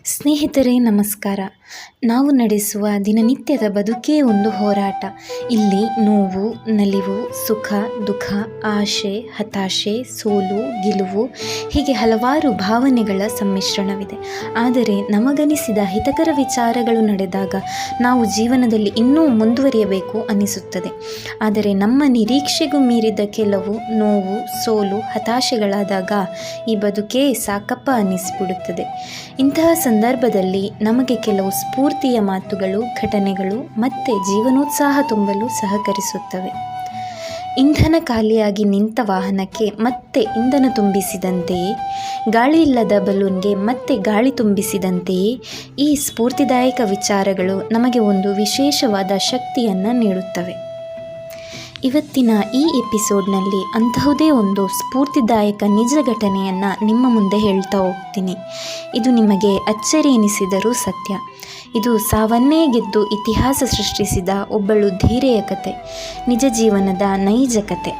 ಸ್ನೇಹಿತರೇ ನಮಸ್ಕಾರ. ನಾವು ನಡೆಸುವ ದಿನನಿತ್ಯದ ಬದುಕೇ ಒಂದು ಹೋರಾಟ. ಇಲ್ಲಿ ನೋವು, ನಲಿವು, ಸುಖ, ದುಃಖ, ಆಶೆ, ಹತಾಶೆ, ಸೋಲು, ಗೆಲುವು ಹೀಗೆ ಹಲವಾರು ಭಾವನೆಗಳ ಸಮ್ಮಿಶ್ರಣವಿದೆ. ಆದರೆ ನಮಗನಿಸಿದ ಹಿತಕರ ವಿಚಾರಗಳು ನಡೆದಾಗ ನಾವು ಜೀವನದಲ್ಲಿ ಇನ್ನೂ ಮುಂದುವರಿಯಬೇಕು ಅನಿಸುತ್ತದೆ. ಆದರೆ ನಮ್ಮ ನಿರೀಕ್ಷೆಗೂ ಮೀರಿದ ಕೆಲವು ನೋವು, ಸೋಲು, ಹತಾಶೆಗಳಾದಾಗ ಈ ಬದುಕೇ ಸಾಕಪ್ಪ ಅನ್ನಿಸಿಬಿಡುತ್ತದೆ. ಇಂತಹ ಸಂದರ್ಭದಲ್ಲಿ ನಮಗೆ ಕೆಲವು ಸ್ಫೂರ್ತಿಯ ಮಾತುಗಳು, ಘಟನೆಗಳು ಮತ್ತೆ ಜೀವನೋತ್ಸಾಹ ತುಂಬಲು ಸಹಕರಿಸುತ್ತವೆ. ಇಂಧನ ಖಾಲಿಯಾಗಿ ನಿಂತ ವಾಹನಕ್ಕೆ ಮತ್ತೆ ಇಂಧನ ತುಂಬಿಸಿದಂತೆಯೇ, ಗಾಳಿ ಇಲ್ಲದ ಬಲೂನ್ಗೆ ಮತ್ತೆ ಗಾಳಿ ತುಂಬಿಸಿದಂತೆಯೇ ಈ ಸ್ಫೂರ್ತಿದಾಯಕ ವಿಚಾರಗಳು ನಮಗೆ ಒಂದು ವಿಶೇಷವಾದ ಶಕ್ತಿಯನ್ನು ನೀಡುತ್ತವೆ. ಇವತ್ತಿನ ಈ ಎಪಿಸೋಡ್ನಲ್ಲಿ ಅಂತಹುದೇ ಒಂದು ಸ್ಫೂರ್ತಿದಾಯಕ ನಿಜ ಘಟನೆಯನ್ನು ನಿಮ್ಮ ಮುಂದೆ ಹೇಳ್ತಾ ಹೋಗ್ತೀನಿ. ಇದು ನಿಮಗೆ ಅಚ್ಚರಿ ಎನಿಸಿದರೂ ಸತ್ಯ. ಇದು ಸಾವನ್ನೇ ಗೆದ್ದು ಇತಿಹಾಸ ಸೃಷ್ಟಿಸಿದ ಒಬ್ಬಳು ಧೀರೆಯ ಕತೆ, ನಿಜ ಜೀವನದ ನೈಜ ಕತೆ.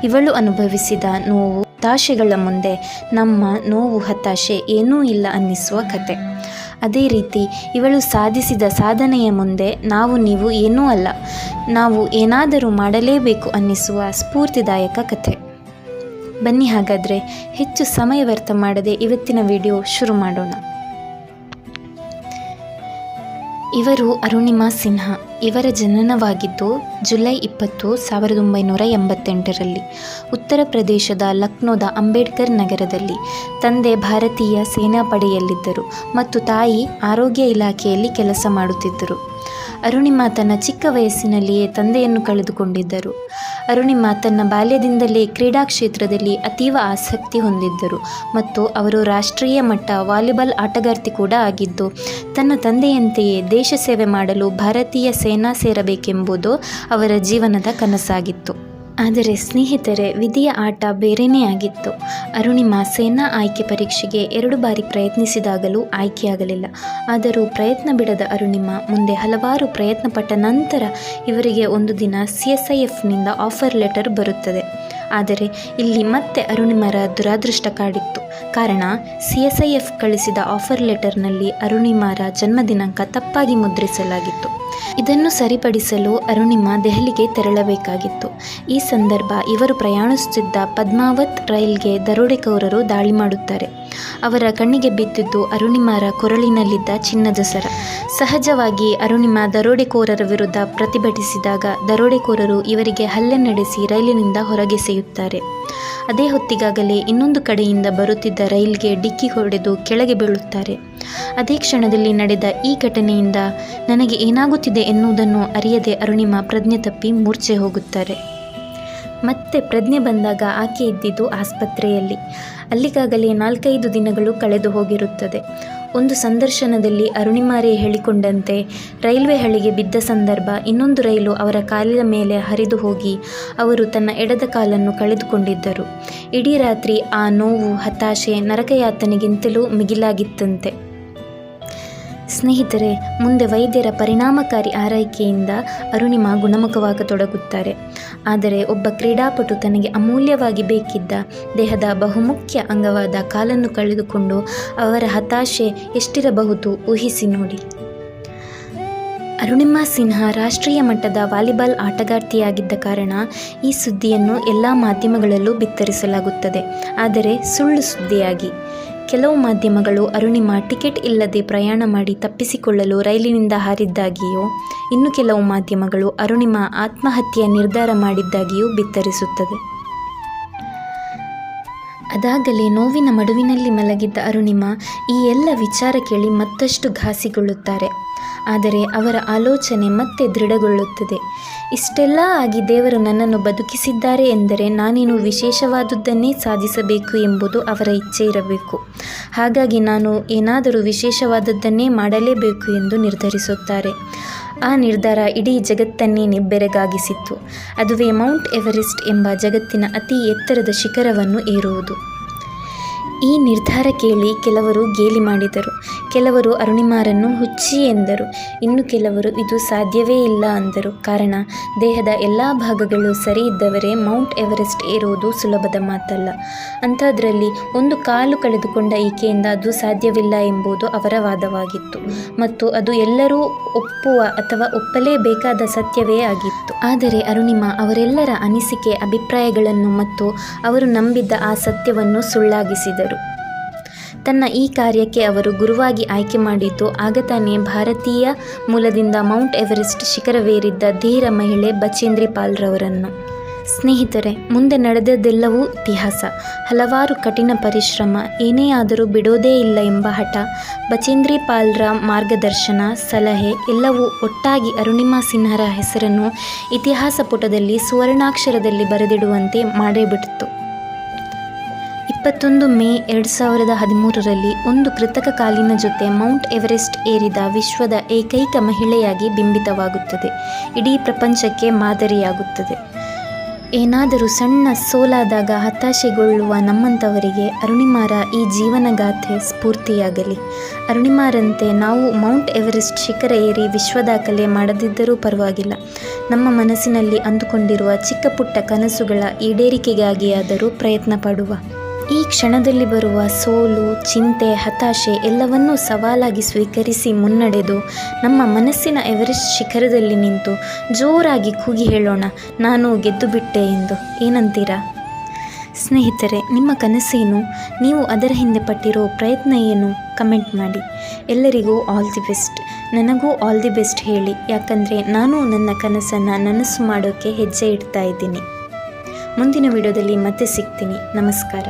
ಇವಳು ಅನುಭವಿಸಿದ ನೋವು, ಹತಾಶೆಗಳ ಮುಂದೆ ನಮ್ಮ ನೋವು, ಹತಾಶೆ ಏನೂ ಇಲ್ಲ ಅನ್ನಿಸುವ ಕತೆ. ಅದೇ ರೀತಿ ಇವಳು ಸಾಧಿಸಿದ ಸಾಧನೆಯ ಮುಂದೆ ನಾವು ನೀವು ಏನೂ ಅಲ್ಲ, ನಾವು ಏನಾದರೂ ಮಾಡಲೇಬೇಕು ಅನ್ನಿಸುವ ಸ್ಫೂರ್ತಿದಾಯಕ ಕಥೆ. ಬನ್ನಿ ಹಾಗಾದರೆ ಹೆಚ್ಚು ಸಮಯ ವ್ಯರ್ಥ ಮಾಡದೆ ಇವತ್ತಿನ ವಿಡಿಯೋ ಶುರು ಮಾಡೋಣ. ಇವರು ಅರುಣಿಮಾ ಸಿನ್ಹಾ. ಇವರ ಜನನವಾಗಿದ್ದು ಜುಲೈ 20, 1988ರಲ್ಲಿ ಉತ್ತರ ಪ್ರದೇಶದ ಲಕ್ನೋದ ಅಂಬೇಡ್ಕರ್ ನಗರದಲ್ಲಿ. ತಂದೆ ಭಾರತೀಯ ಸೇನಾಪಡೆಯಲ್ಲಿದ್ದರು ಮತ್ತು ತಾಯಿ ಆರೋಗ್ಯ ಇಲಾಖೆಯಲ್ಲಿ ಕೆಲಸ ಮಾಡುತ್ತಿದ್ದರು. ಅರುಣಿಮಾ ತನ್ನ ಚಿಕ್ಕ ವಯಸ್ಸಿನಲ್ಲಿಯೇ ತಂದೆಯನ್ನು ಕಳೆದುಕೊಂಡಿದ್ದರು. ಅರುಣಿಮಾ ತನ್ನ ಬಾಲ್ಯದಿಂದಲೇ ಕ್ರೀಡಾ ಕ್ಷೇತ್ರದಲ್ಲಿ ಅತೀವ ಆಸಕ್ತಿ ಹೊಂದಿದ್ದರು ಮತ್ತು ಅವರು ರಾಷ್ಟ್ರೀಯ ಮಟ್ಟ ವಾಲಿಬಾಲ್ ಆಟಗಾರ್ತಿ ಕೂಡ ಆಗಿದ್ದು, ತನ್ನ ತಂದೆಯಂತೆಯೇ ದೇಶ ಸೇವೆ ಮಾಡಲು ಭಾರತೀಯ ಸೇನಾ ಸೇರಬೇಕೆಂಬುದು ಅವರ ಜೀವನದ ಕನಸಾಗಿತ್ತು. ಆದರೆ ಸ್ನೇಹಿತರೆ, ವಿಧಿಯ ಆಟ ಬೇರೆಯೇ ಆಗಿತ್ತು. ಅರುಣಿಮಾ ಸೇನಾ ಆಯ್ಕೆ ಪರೀಕ್ಷೆಗೆ 2 ಬಾರಿ ಪ್ರಯತ್ನಿಸಿದಾಗಲೂ ಆಯ್ಕೆಯಾಗಲಿಲ್ಲ. ಆದರೂ ಪ್ರಯತ್ನ ಬಿಡದ ಅರುಣಿಮಾ ಮುಂದೆ ಹಲವಾರು ಪ್ರಯತ್ನ ಪಟ್ಟ ನಂತರ ಇವರಿಗೆ ಒಂದು ದಿನ CSIFನಿಂದ ಆಫರ್ ಲೆಟರ್ ಬರುತ್ತದೆ. ಆದರೆ ಇಲ್ಲಿ ಮತ್ತೆ ಅರುಣಿಮಾರ ದುರಾದೃಷ್ಟ ಕಾಡಿತ್ತು. ಕಾರಣ, CSIF ಕಳಿಸಿದ ಆಫರ್ ಲೆಟರ್ನಲ್ಲಿ ಅರುಣಿಮಾರ ಜನ್ಮ ದಿನಾಂಕ ತಪ್ಪಾಗಿ ಮುದ್ರಿಸಲಾಗಿತ್ತು. ಇದನ್ನು ಸರಿಪಡಿಸಲು ಅರುಣಿಮಾ ದೆಹಲಿಗೆ ತೆರಳಬೇಕಾಗಿತ್ತು. ಈ ಸಂದರ್ಭ ಇವರು ಪ್ರಯಾಣಿಸುತ್ತಿದ್ದ ಪದ್ಮಾವತ್ ರೈಲ್ಗೆ ದರೋಡೆಕೋರರು ದಾಳಿ ಮಾಡುತ್ತಾರೆ. ಅವರ ಕಣ್ಣಿಗೆ ಬಿದ್ದಿದ್ದು ಅರುಣಿಮಾರ ಕೊರಳಿನಲ್ಲಿದ್ದ ಚಿನ್ನದ ಸರ. ಸಹಜವಾಗಿ ಅರುಣಿಮಾ ದರೋಡೆಕೋರರ ವಿರುದ್ಧ ಪ್ರತಿಭಟಿಸಿದಾಗ ದರೋಡೆಕೋರರು ಇವರಿಗೆ ಹಲ್ಲೆ ನಡೆಸಿ ರೈಲಿನಿಂದ ಹೊರಗೆಸೆಯುತ್ತಾರೆ. ಅದೇ ಹೊತ್ತಿಗಾಗಲೇ ಇನ್ನೊಂದು ಕಡೆಯಿಂದ ಬರುತ್ತಿದ್ದ ರೈಲ್ಗೆ ಡಿಕ್ಕಿ ಹೊಡೆದು ಕೆಳಗೆ ಬೀಳುತ್ತಾರೆ. ಅದೇ ಕ್ಷಣದಲ್ಲಿ ನಡೆದ ಈ ಘಟನೆಯಿಂದ ನನಗೆ ಏನಾಗುತ್ತಿದೆ ಎನ್ನುವುದನ್ನು ಅರಿಯದೆ ಅರುಣಿಮಾ ಪ್ರಜ್ಞೆ ತಪ್ಪಿ ಮೂರ್ಛೆ ಹೋಗುತ್ತಾರೆ. ಮತ್ತೆ ಪ್ರಜ್ಞೆ ಬಂದಾಗ ಆಕೆ ಇದ್ದಿದ್ದು ಆಸ್ಪತ್ರೆಯಲ್ಲಿ. ಅಲ್ಲಿಗಾಗಲೇ 4-5 ದಿನಗಳು ಕಳೆದು ಹೋಗಿರುತ್ತದೆ. ಒಂದು ಸಂದರ್ಶನದಲ್ಲಿ ಅರುಣಿಮಾರೇ ಹೇಳಿಕೊಂಡಂತೆ, ರೈಲ್ವೆ ಹಳಿಗೆ ಬಿದ್ದ ಸಂದರ್ಭ ಇನ್ನೊಂದು ರೈಲು ಅವರ ಕಾಲಿನ ಮೇಲೆ ಹರಿದು ಹೋಗಿ ಅವರು ತನ್ನ ಎಡದ ಕಾಲನ್ನು ಕಳೆದುಕೊಂಡಿದ್ದರು. ಇಡೀ ರಾತ್ರಿ ಆ ನೋವು, ಹತಾಶೆ ನರಕಯಾತನೆಗಿಂತಲೂ ಮಿಗಿಲಾಗಿತ್ತಂತೆ. ಸ್ನೇಹಿತರೆ, ಮುಂದೆ ವೈದ್ಯರ ಪರಿಣಾಮಕಾರಿ ಆರೈಕೆಯಿಂದ ಅರುಣಿಮಾ ಗುಣಮುಖವಾಗತೊಡಗುತ್ತಾರೆ. ಆದರೆ ಒಬ್ಬ ಕ್ರೀಡಾಪಟು ತನಗೆ ಅಮೂಲ್ಯವಾಗಿ ಬೇಕಿದ್ದ ದೇಹದ ಬಹುಮುಖ್ಯ ಅಂಗವಾದ ಕಾಲನ್ನು ಕಳೆದುಕೊಂಡು ಅವರ ಹತಾಶೆ ಎಷ್ಟಿರಬಹುದು ಊಹಿಸಿ ನೋಡಿ. ಅರುಣಿಮಾ ಸಿನ್ಹಾ ರಾಷ್ಟ್ರೀಯ ಮಟ್ಟದ ವಾಲಿಬಾಲ್ ಆಟಗಾರ್ತಿಯಾಗಿದ್ದ ಕಾರಣ ಈ ಸುದ್ದಿಯನ್ನು ಎಲ್ಲ ಮಾಧ್ಯಮಗಳಲ್ಲೂ ಬಿತ್ತರಿಸಲಾಗುತ್ತದೆ. ಆದರೆ ಸುಳ್ಳು ಸುದ್ದಿಯಾಗಿ. ಕೆಲವು ಮಾಧ್ಯಮಗಳು ಅರುಣಿಮಾ ಟಿಕೆಟ್ ಇಲ್ಲದೆ ಪ್ರಯಾಣ ಮಾಡಿ ತಪ್ಪಿಸಿಕೊಳ್ಳಲು ರೈಲಿನಿಂದ ಹಾರಿದ್ದಾಗಿಯೂ, ಇನ್ನು ಕೆಲವು ಮಾಧ್ಯಮಗಳು ಅರುಣಿಮಾ ಆತ್ಮಹತ್ಯೆಯ ನಿರ್ಧಾರ ಮಾಡಿದ್ದಾಗಿಯೂ ಬಿತ್ತರಿಸುತ್ತದೆ. ಅದಾಗಲೇ ನೋವಿನ ಮಡುವಿನಲ್ಲಿ ಮಲಗಿದ್ದ ಅರುಣಿಮಾ ಈ ಎಲ್ಲ ವಿಚಾರ ಕೇಳಿ ಮತ್ತಷ್ಟು ಘಾಸಿಗೊಳ್ಳುತ್ತಾರೆ. ಆದರೆ ಅವರ ಆಲೋಚನೆ ಮತ್ತೆ ದೃಢಗೊಳ್ಳುತ್ತದೆ. ಇಷ್ಟೆಲ್ಲ ಆಗಿ ದೇವರು ನನ್ನನ್ನು ಬದುಕಿಸಿದ್ದಾರೆ ಎಂದರೆ ನಾನೇನು ವಿಶೇಷವಾದುದನ್ನೇ ಸಾಧಿಸಬೇಕು ಎಂಬುದು ಅವರ ಇಚ್ಛೆ ಇರಬೇಕು. ಹಾಗಾಗಿ ನಾನು ಏನಾದರೂ ವಿಶೇಷವಾದದ್ದನ್ನೇ ಮಾಡಲೇಬೇಕು ಎಂದು ನಿರ್ಧರಿಸುತ್ತಾರೆ. ಆ ನಿರ್ಧಾರ ಇಡೀ ಜಗತ್ತನ್ನೇ ನಿಬ್ಬೆರಗಾಗಿಸಿತ್ತು. ಅದುವೇ ಮೌಂಟ್ ಎವರೆಸ್ಟ್ ಎಂಬ ಜಗತ್ತಿನ ಅತಿ ಎತ್ತರದ ಶಿಖರವನ್ನು ಏರುವುದು. ಈ ನಿರ್ಧಾರ ಕೇಳಿ ಕೆಲವರು ಗೇಲಿ ಮಾಡಿದರು, ಕೆಲವರು ಅರುಣಿಮಾರನ್ನು ಹುಚ್ಚಿ ಎಂದರು, ಇನ್ನು ಕೆಲವರು ಇದು ಸಾಧ್ಯವೇ ಇಲ್ಲ ಅಂದರು. ಕಾರಣ, ದೇಹದ ಎಲ್ಲ ಭಾಗಗಳು ಸರಿ ಇದ್ದವರೇ ಮೌಂಟ್ ಎವರೆಸ್ಟ್ ಏರುವುದು ಸುಲಭದ ಮಾತಲ್ಲ. ಅಂಥದ್ರಲ್ಲಿ ಒಂದು ಕಾಲು ಕಳೆದುಕೊಂಡ ಈಕೆಯಿಂದ ಅದು ಸಾಧ್ಯವಿಲ್ಲ ಎಂಬುದು ಅವರ ವಾದವಾಗಿತ್ತು ಮತ್ತು ಅದು ಎಲ್ಲರೂ ಒಪ್ಪುವ ಅಥವಾ ಒಪ್ಪಲೇಬೇಕಾದ ಸತ್ಯವೇ ಆಗಿತ್ತು. ಆದರೆ ಅರುಣಿಮಾ ಅವರೆಲ್ಲರ ಅನಿಸಿಕೆ, ಅಭಿಪ್ರಾಯಗಳನ್ನು ಮತ್ತು ಅವರು ನಂಬಿದ್ದ ಆ ಸತ್ಯವನ್ನು ಸುಳ್ಳಾಗಿಸಿದರು. ತನ್ನ ಈ ಕಾರ್ಯಕ್ಕೆ ಅವರು ಗುರುವಾಗಿ ಆಯ್ಕೆ ಮಾಡಿದ್ದು ಆಗ ತಾನೇ ಭಾರತೀಯ ಮೂಲದಿಂದ ಮೌಂಟ್ ಎವರೆಸ್ಟ್ ಶಿಖರವೇರಿದ್ದ ಧೀರ ಮಹಿಳೆ ಬಚೇಂದ್ರಿ ಪಾಲ್ರವರನ್ನು. ಸ್ನೇಹಿತರೆ, ಮುಂದೆ ನಡೆದದ್ದೆಲ್ಲವೂ ಇತಿಹಾಸ. ಹಲವಾರು ಕಠಿಣ ಪರಿಶ್ರಮ, ಏನೇ ಆದರೂ ಬಿಡೋದೇ ಇಲ್ಲ ಎಂಬ ಹಠ, ಬಚೇಂದ್ರಿ ಪಾಲ್ರ ಮಾರ್ಗದರ್ಶನ, ಸಲಹೆ ಎಲ್ಲವೂ ಒಟ್ಟಾಗಿ ಅರುಣಿಮಾ ಸಿನ್ಹಾರ ಹೆಸರನ್ನು ಇತಿಹಾಸ ಪುಟದಲ್ಲಿ ಸುವರ್ಣಾಕ್ಷರದಲ್ಲಿ ಬರೆದಿಡುವಂತೆ ಮಾಡೇಬಿಟ್ಟಿತು. 21 ಮೇ 2013ರಲ್ಲಿ ಒಂದು ಕೃತಕ ಕಾಲಿನ ಜೊತೆ ಮೌಂಟ್ ಎವರೆಸ್ಟ್ ಏರಿದ ವಿಶ್ವದ ಏಕೈಕ ಮಹಿಳೆಯಾಗಿ ಬಿಂಬಿತವಾಗುತ್ತದೆ. ಇಡೀ ಪ್ರಪಂಚಕ್ಕೆ ಮಾದರಿಯಾಗುತ್ತದೆ. ಏನಾದರೂ ಸಣ್ಣ ಸೋಲಾದಾಗ ಹತಾಶೆಗೊಳ್ಳುವ ನಮ್ಮಂಥವರಿಗೆ ಅರುಣಿಮಾರ ಈ ಜೀವನಗಾಥೆ ಸ್ಫೂರ್ತಿಯಾಗಲಿ. ಅರುಣಿಮಾರಂತೆ ನಾವು ಮೌಂಟ್ ಎವರೆಸ್ಟ್ ಶಿಖರ ಏರಿ ವಿಶ್ವದಾಖಲೆ ಮಾಡದಿದ್ದರೂ ಪರವಾಗಿಲ್ಲ. ನಮ್ಮ ಮನಸ್ಸಿನಲ್ಲಿ ಅಂದುಕೊಂಡಿರುವ ಚಿಕ್ಕ ಪುಟ್ಟ ಕನಸುಗಳ ಈಡೇರಿಕೆಗಾಗಿಯಾದರೂ ಪ್ರಯತ್ನ ಪಡುವ. ಈ ಕ್ಷಣದಲ್ಲಿ ಬರುವ ಸೋಲು, ಚಿಂತೆ, ಹತಾಶೆ ಎಲ್ಲವನ್ನೂ ಸವಾಲಾಗಿ ಸ್ವೀಕರಿಸಿ ಮುನ್ನಡೆದು ನಮ್ಮ ಮನಸ್ಸಿನ ಎವರೆಸ್ಟ್ ಶಿಖರದಲ್ಲಿ ನಿಂತು ಜೋರಾಗಿ ಕೂಗಿ ಹೇಳೋಣ, ನಾನು ಗೆದ್ದು ಬಿಟ್ಟೆ ಎಂದು. ಏನಂತೀರಾ ಸ್ನೇಹಿತರೆ? ನಿಮ್ಮ ಕನಸೇನು? ನೀವು ಅದರ ಹಿಂದೆ ಪಟ್ಟಿರೋ ಪ್ರಯತ್ನ ಏನು? ಕಮೆಂಟ್ ಮಾಡಿ. ಎಲ್ಲರಿಗೂ ಆಲ್ ದಿ ಬೆಸ್ಟ್. ನನಗೂ ಆಲ್ ದಿ ಬೆಸ್ಟ್ ಹೇಳಿ, ಯಾಕಂದರೆ ನಾನು ನನ್ನ ಕನಸನ್ನು ನನಸು ಮಾಡೋಕ್ಕೆ ಹೆಜ್ಜೆ ಇಡ್ತಾ ಇದ್ದೀನಿ. ಮುಂದಿನ ವಿಡಿಯೋದಲ್ಲಿ ಮತ್ತೆ ಸಿಗ್ತೀನಿ. ನಮಸ್ಕಾರ.